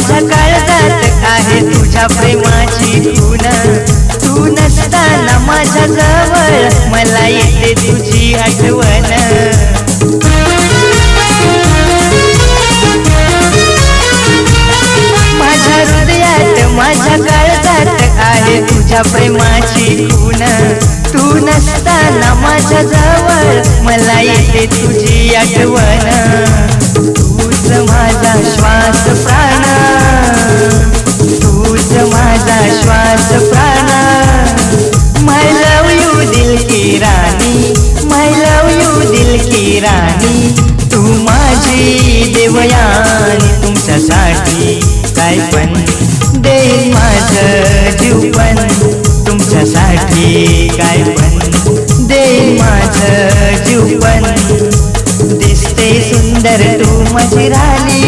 माझ्या काळजात आहे तुझ्या प्रेमाची खून तू नसताना माझ्या जवळ मला येते तुझी आठवण माझ्या हृदयात माझ्या काळजात आहे तुझ्या प्रेमाची खून तू नसताना माझ्या जवळ मला येते तुझी आठवण तूच माझा श्वास प्राण तूच माझा श्वास प्राण माय लव यू दिल की राणी माय लव यू दिल की राणी तू माझी देवयानी तुमच्यासाठी काय पण देईन माझं जीवन तुमच्यासाठी काय पण देईन माझं जीवन दिसते सुंदर तू माझी राणी